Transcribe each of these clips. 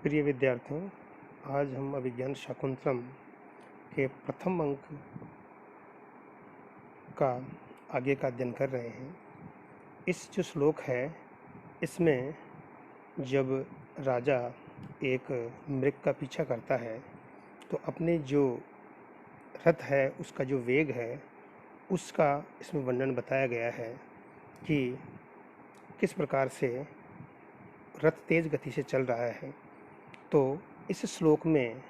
प्रिय विद्यार्थियों, आज हम अभिज्ञान शाकुंतलम के प्रथम अंक का आगे का अध्ययन कर रहे हैं। इस जो श्लोक है, इसमें जब राजा एक मृग का पीछा करता है तो अपने जो रथ है उसका जो वेग है उसका इसमें वर्णन बताया गया है कि किस प्रकार से रथ तेज गति से चल रहा है। तो इस श्लोक में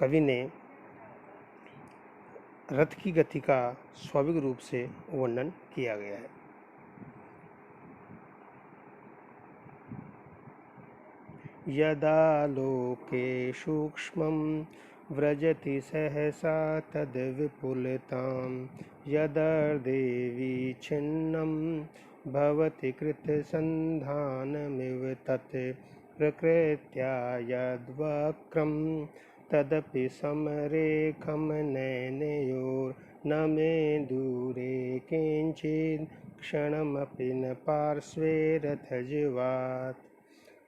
कवि ने रथ की गति का स्वाभाविक रूप से वर्णन किया गया है। यदा लोके सूक्ष्मं व्रजति सहसा तद्विपुलतां यदर्देवी छिन्नं भवति कृतसन्धानमिव तत् प्रकृत्या यद्वक्रं तदपि समरेखं नयनयोर्न मे दूरे किंचित् क्षणमपि न पार्श्वे रथज्वात्।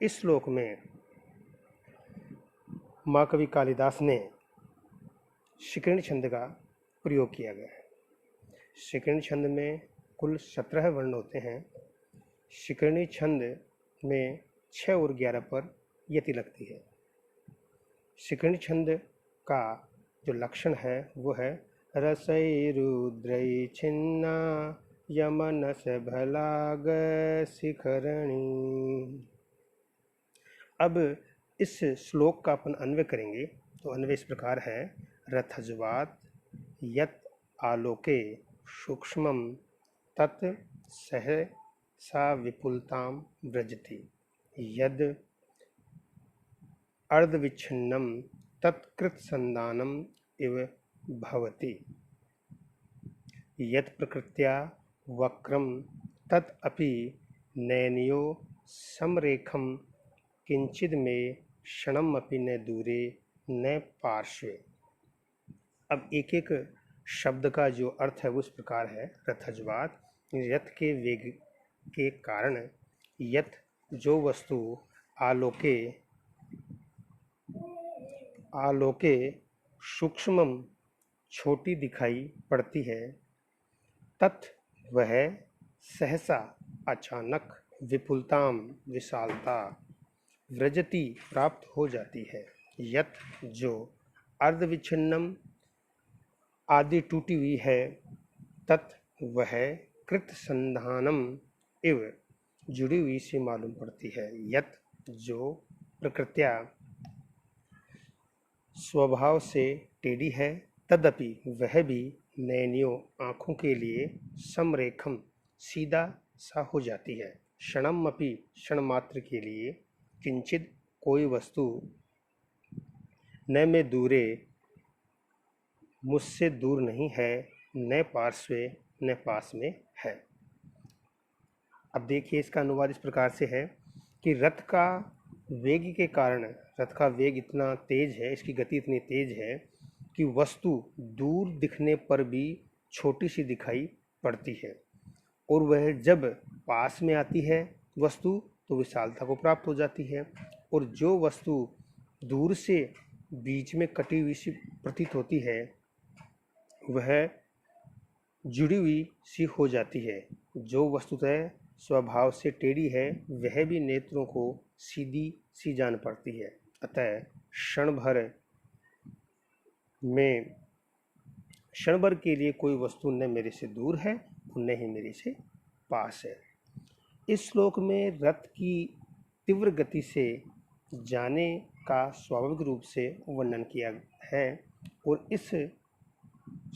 इस श्लोक में महाकवि कालिदास ने शिकरणी छंद का प्रयोग किया गया है। शिकरणी छंद में कुल 17 वर्ण होते हैं। शिकरणी छंद में 6 और 11 पर यति लगती है। शिकरणी छंद का जो लक्षण है वो है रसै रुद्रै छिन्ना यमनस भलाग शिखरणी। अब इस श्लोक का अपन अन्वय करेंगे तो अन्वय इस प्रकार है। रथज्वात् यत् आलोके सूक्ष्मं तत् सहसा विपुलतां व्रजति यद् अर्धविच्छिन्नं तत्कृतसन्धानम् इव भवति यत् प्रकृत्या वक्रं तत् अपि नयनयो समरेखं किंचिद में क्षणम अपि न दूरे न पार्श्वे। अब एक एक शब्द का जो अर्थ है वो इस प्रकार है। रथज्वात् रथ के वेग के कारण, यत जो वस्तु आलोके सूक्ष्मम छोटी दिखाई पड़ती है, तत् वह सहसा अचानक, विपुलताम विशालता, व्रजति प्राप्त हो जाती है, यत जो अर्धविच्छिन्नम आदि टूटी हुई है, तत् वह कृत संधानम इव जुड़ी हुई सी मालूम पड़ती है, यत जो प्रकृत्या स्वभाव से टेढ़ी है, तदपि वह भी नयनियों आँखों के लिए समरेखम सीधा सा हो जाती है, क्षणम अपि क्षण मात्र के लिए, किंचित कोई वस्तु, न में दूरे मुझसे दूर नहीं है, न पार्श्वे न पास में है। अब देखिए इसका अनुवाद इस प्रकार से है कि रथ का वेग के कारण, रथ का वेग इतना तेज है, इसकी गति इतनी तेज है कि वस्तु दूर दिखने पर भी छोटी सी दिखाई पड़ती है, और वह जब पास में आती है वस्तु तो विशालता को प्राप्त हो जाती है, और जो वस्तु दूर से बीच में कटी हुई सी प्रतीत होती है वह जुड़ी हुई सी हो जाती है। जो वस्तुतः स्वभाव से टेढ़ी है वह भी नेत्रों को सीधी सी जान पड़ती है। अतः क्षण भर के लिए कोई वस्तु न मेरे से दूर है और न ही मेरे से पास है। इस श्लोक में रथ की तीव्र गति से जाने का स्वाभाविक रूप से वर्णन किया है, और इस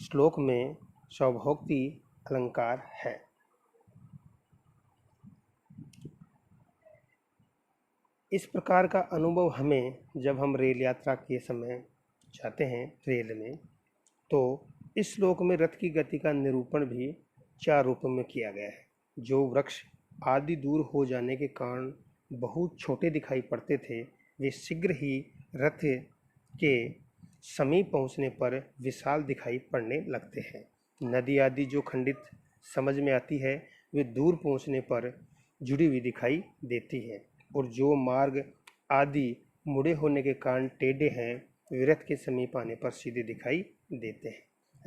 श्लोक में सौभोक्ति अलंकार है। इस प्रकार का अनुभव हमें जब हम रेल यात्रा के समय जाते हैं रेल में, तो इस श्लोक में रथ की गति का निरूपण भी 4 रूपों में किया गया है। जो वृक्ष आदि दूर हो जाने के कारण बहुत छोटे दिखाई पड़ते थे, वे शीघ्र ही रथ के समीप पहुंचने पर विशाल दिखाई पड़ने लगते हैं। नदी आदि जो खंडित समझ में आती है वे दूर पहुंचने पर जुड़ी हुई दिखाई देती है। और जो मार्ग आदि मुड़े होने के कारण टेढ़े हैं वे रथ के समीप आने पर सीधे दिखाई देते हैं।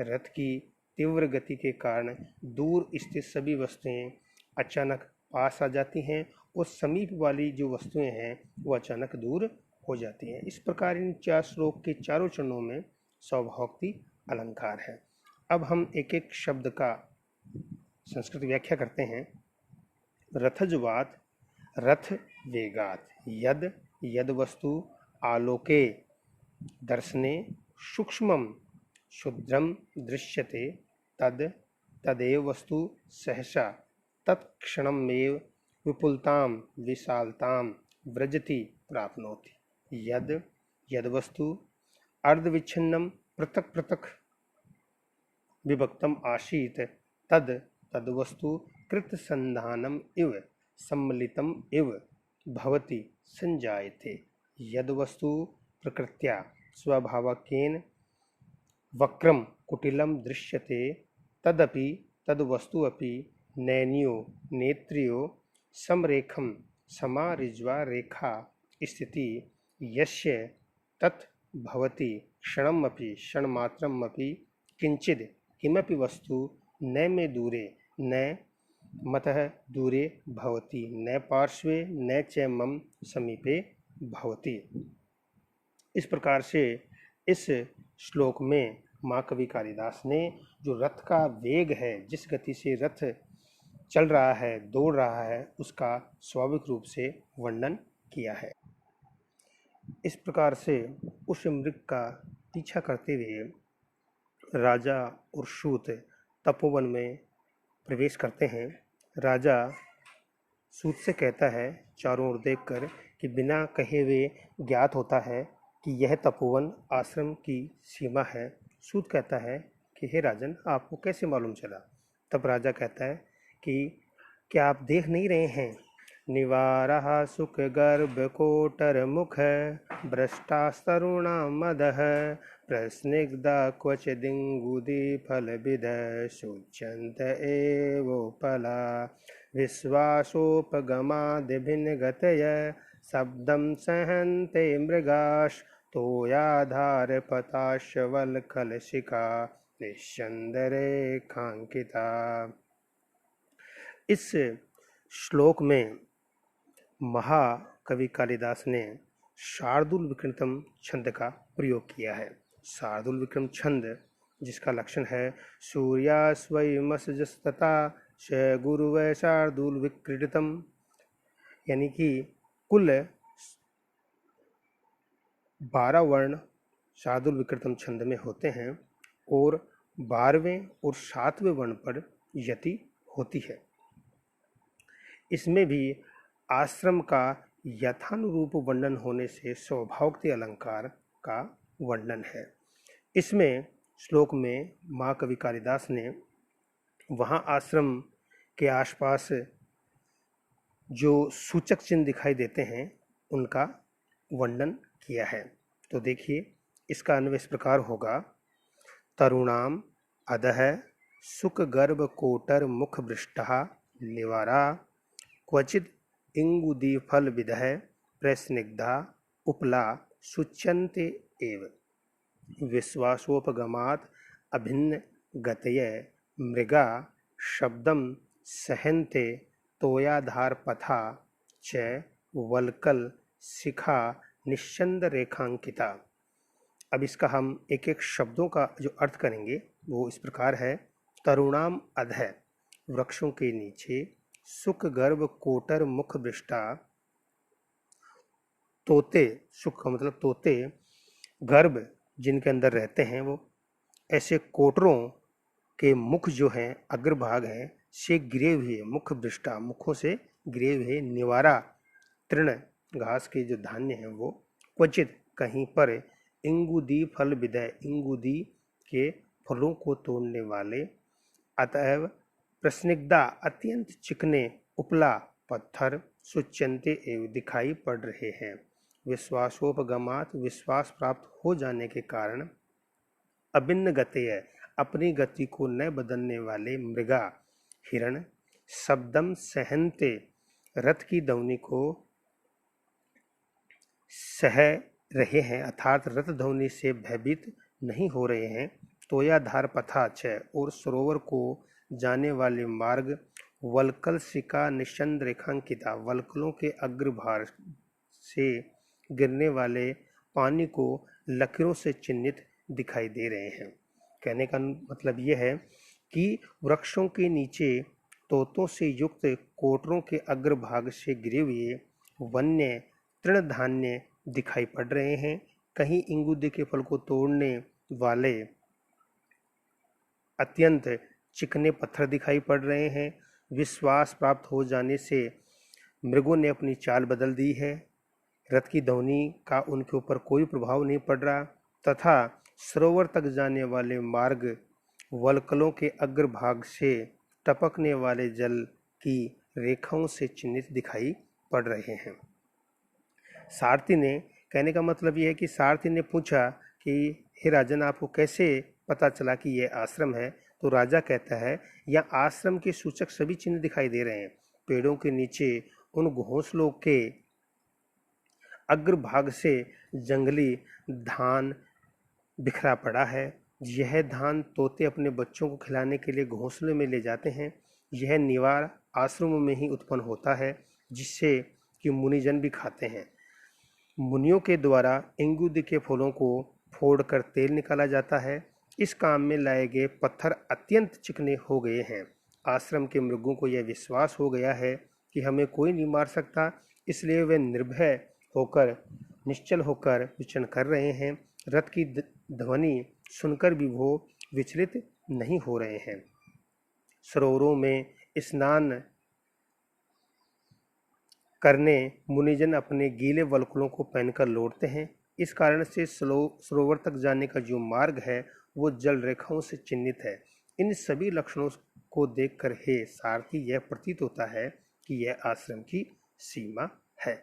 रथ की तीव्र गति के कारण दूर स्थित सभी वस्तुएं अचानक पास आ जाती हैं और समीप वाली जो वस्तुएं हैं वो अचानक दूर हो जाती हैं। इस प्रकार इन 4 श्लोक के चारों चरणों में सौभावक्ति अलंकार है। अब हम एक एक शब्द का संस्कृत व्याख्या करते हैं। रथज्वात रथ वेगात, यद यद वस्तु आलोके दर्शने सूक्ष्मं क्षुद्रं दृश्यते तद तदेव वस्तु सहसा तत्क्षणमेव विपुलतां विशालतां व्रजति प्राप्नोति। यद यद वस्तु अर्धविच्छिन्नं पृथक् पृथक् विभक्तम् आसीत् तद तद वस्तु कृतसन्धानम् इव सम्मिलितम् इव भवति संजायते। यद वस्तु प्रकृत्या स्वभावकेन वक्रम कुटिलं दृश्यते तदपि तद्वस्तु अपि नैन्यो नेत्रियो समरेखम समारिज्वा रेखा स्थिति यस्य तत् भवति क्षणमपि क्षणमात्रमपि किंचिद किमपि वस्तु न मे दूरे न मतः दूरे भवति न पार्श्वे न च मम समीपे भवति। इस प्रकार से इस श्लोक में माँ कवि कालिदास ने जो रथ का वेग है, जिस गति से रथ चल रहा है, दौड़ रहा है, उसका स्वाभाविक रूप से वर्णन किया है। इस प्रकार से उस मृग का पीछा करते हुए राजा और सूत तपोवन में प्रवेश करते हैं। राजा सूत से कहता है चारों ओर देखकर कि बिना कहे हुए ज्ञात होता है कि यह तपोवन आश्रम की सीमा है। सूत कहता है कि हे राजन, आपको कैसे मालूम चला? तब राजा कहता है कि क्या आप देख नहीं रहे हैं? निवारः सुख गर्भ कोटर मुख भ्रष्टास्तरुणा मदः प्रस्निग्धा क्वचिदिङ्गुदी फलविद शुच्यन्त एवोपला विश्वासोपगमादिभिन्नगतय शब्दं सहन्ते मृगाश् तोयाधारपताशवल्कलशिखा निश्चन्दरेखाङ्किता। इस श्लोक में महाकवि कालिदास ने शार्दूल विक्रमतम छंद का प्रयोग किया है। शार्दूल विक्रम छंद जिसका लक्षण है सूर्यास्वयमसजस्तता स गुरुवै शार्दूल विक्रीडितम, यानी कि कुल 12 वर्ण शार्दूल विक्रमतम छंद में होते हैं और 12वें और 7वें वर्ण पर यति होती है। इसमें भी आश्रम का यथानुरूप वर्णन होने से सौभावक्ति अलंकार का वर्णन है। इसमें श्लोक में माँ कवि कालिदास ने वहाँ आश्रम के आसपास जो सूचक चिन्ह दिखाई देते हैं उनका वर्णन किया है। तो देखिए, इसका अन्वय इस प्रकार होगा। तरुणाम अधः सुख गर्भ कोटर मुख भृष्टः निवारा क्वचिद इंगुदीफल विदः प्रस्निग्धा उपला शुच्यन्ते एव विश्वासोपगमात् अभिन्न गतय मृगा शब्दं सहन्ते तोयाधार पथा च वल्कल शिखा निश्चंद रेखांकिता। अब इसका हम एक एक शब्दों का जो अर्थ करेंगे वो इस प्रकार है। तरुणाम अधः, वृक्षों के नीचे, सुख गर्भ कोटर मुख वृष्टा, तोते, सुख का मतलब तोते, गर्भ जिनके अंदर रहते हैं वो ऐसे कोटरों के मुख जो हैं, अग्रभाग हैं, से गिरे हुए, मुख वृष्टा, मुखों से गिरे हुए, निवारा, तृण, घास के जो धान्य हैं वो, क्वचित, कहीं पर, इंगुदी फल विदय, इंगुदी के फलों को तोड़ने वाले, अतएव प्रस्निग्धा, अत्यंत चिकने, उपला, पत्थर, सुच्यन्ते एवं दिखाई पड़ रहे हैं, विश्वासोपगमात, विश्वास प्राप्त हो जाने के कारण, अभिन्न गतेय, अपनी गति को न बदलने वाले मृगा, हिरण, शब्दम सहन्ते, रथ की ध्वनि को सह रहे हैं अर्थात रथ ध्वनि से भयभीत नहीं हो रहे हैं। तोयाधार पथाच और सरोवर को जाने वाले मार्ग वल्कल शिका निशंद रेखांकिता वल्कलों के अग्रभाग से गिरने वाले पानी को लकीरों से चिन्हित दिखाई दे रहे हैं। कहने का मतलब यह है कि वृक्षों के नीचे तोतों से युक्त कोटरों के अग्रभाग से गिरे हुए वन्य तृणधान्य दिखाई पड़ रहे हैं। कहीं इंगुदे के फल को तोड़ने वाले अत्यंत चिकने पत्थर दिखाई पड़ रहे हैं। विश्वास प्राप्त हो जाने से मृगों ने अपनी चाल बदल दी है। रथ की ध्वनि का उनके ऊपर कोई प्रभाव नहीं पड़ रहा तथा सरोवर तक जाने वाले मार्ग वल्कलों के अग्रभाग से टपकने वाले जल की रेखाओं से चिन्हित दिखाई पड़ रहे हैं। सारथी ने, कहने का मतलब यह है कि सारथी ने पूछा कि हे राजन, आपको कैसे पता चला कि यह आश्रम है? तो राजा कहता है, यहाँ आश्रम के सूचक सभी चिन्ह दिखाई दे रहे हैं। पेड़ों के नीचे उन घोंसलों के अग्रभाग से जंगली धान बिखरा पड़ा है। यह धान तोते अपने बच्चों को खिलाने के लिए घोंसले में ले जाते हैं। यह निवार आश्रमों में ही उत्पन्न होता है, जिससे कि मुनिजन भी खाते हैं। मुनियों के द्वारा इंगुद के फूलों को फोड़कर तेल निकाला जाता है। इस काम में लाए गए पत्थर अत्यंत चिकने हो गए हैं। आश्रम के मृगों को यह विश्वास हो गया है कि हमें कोई नहीं मार सकता, इसलिए वे निर्भय होकर, निश्चल होकर विचरण कर रहे हैं। रथ की ध्वनि सुनकर भी वो विचलित नहीं हो रहे हैं। सरोवरों में स्नान करने मुनिजन अपने गीले वल्कलों को पहनकर लौटते हैं। इस कारण से सरोवर तक जाने का जो मार्ग है वो जल रेखाओं से चिन्हित है। इन सभी लक्षणों को देखकर हे सारथी, यह प्रतीत होता है कि यह आश्रम की सीमा है।